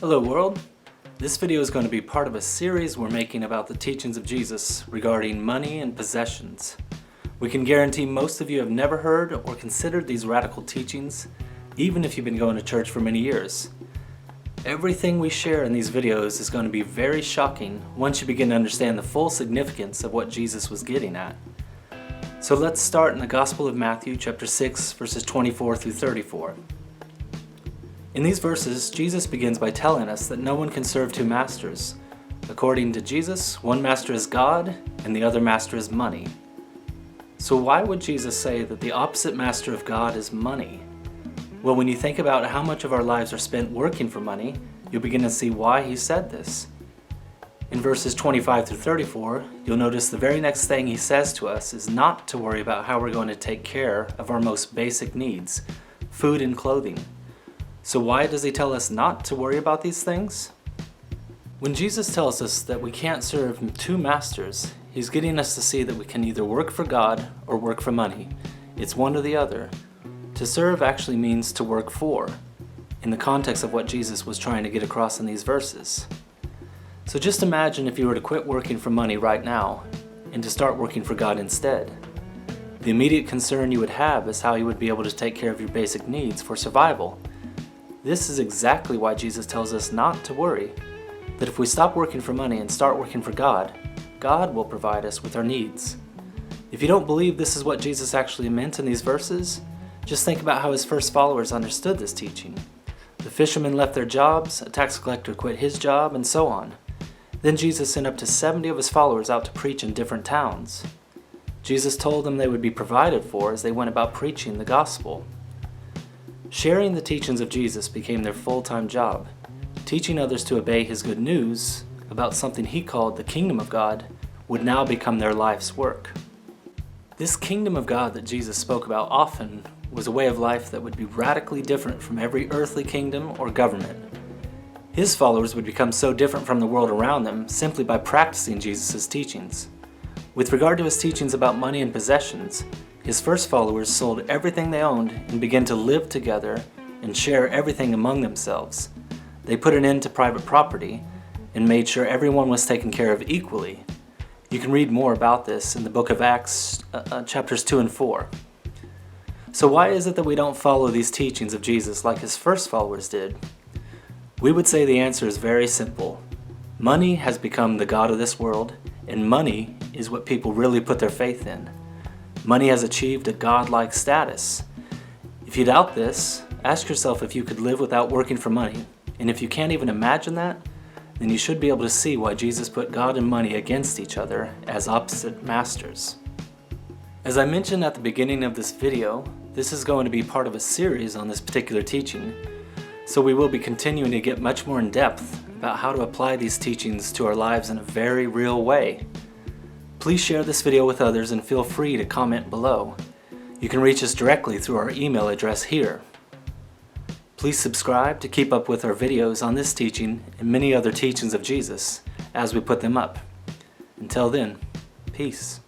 Hello world! This video is going to be part of a series we're making about the teachings of Jesus regarding money and possessions. We can guarantee most of you have never heard or considered these radical teachings, even if you've been going to church for many years. Everything we share in these videos is going to be very shocking once you begin to understand the full significance of what Jesus was getting at. So let's start in the Gospel of Matthew chapter 6 verses 24 through 34. In these verses, Jesus begins by telling us that no one can serve two masters. According to Jesus, one master is God and the other master is money. So why would Jesus say that the opposite master of God is money? Well, when you think about how much of our lives are spent working for money, you'll begin to see why he said this. In verses 25 through 34, you'll notice the very next thing he says to us is not to worry about how we're going to take care of our most basic needs, food and clothing. So why does he tell us not to worry about these things? When Jesus tells us that we can't serve two masters, he's getting us to see that we can either work for God or work for money. It's one or the other. To serve actually means to work for, in the context of what Jesus was trying to get across in these verses. So just imagine if you were to quit working for money right now and to start working for God instead. The immediate concern you would have is how you would be able to take care of your basic needs for survival. This is exactly why Jesus tells us not to worry, that if we stop working for money and start working for God, God will provide us with our needs. If you don't believe this is what Jesus actually meant in these verses, just think about how his first followers understood this teaching. The fishermen left their jobs, a tax collector quit his job, and so on. Then Jesus sent up to 70 of his followers out to preach in different towns. Jesus told them they would be provided for as they went about preaching the gospel. Sharing the teachings of Jesus became their full-time job. Teaching others to obey his good news about something he called the kingdom of God would now become their life's work. This kingdom of God that Jesus spoke about often was a way of life that would be radically different from every earthly kingdom or government. His followers would become so different from the world around them simply by practicing Jesus' teachings. With regard to his teachings about money and possessions, his first followers sold everything they owned and began to live together and share everything among themselves. They put an end to private property and made sure everyone was taken care of equally. You can read more about this in the book of Acts, chapters 2 and 4. So why is it that we don't follow these teachings of Jesus like his first followers did? We would say the answer is very simple. Money has become the god of this world, and money is what people really put their faith in. Money has achieved a godlike status. If you doubt this, ask yourself if you could live without working for money. And if you can't even imagine that, then you should be able to see why Jesus put God and money against each other as opposite masters. As I mentioned at the beginning of this video, this is going to be part of a series on this particular teaching. So we will be continuing to get much more in depth about how to apply these teachings to our lives in a very real way. Please share this video with others and feel free to comment below. You can reach us directly through our email address here. Please subscribe to keep up with our videos on this teaching and many other teachings of Jesus as we put them up. Until then, peace.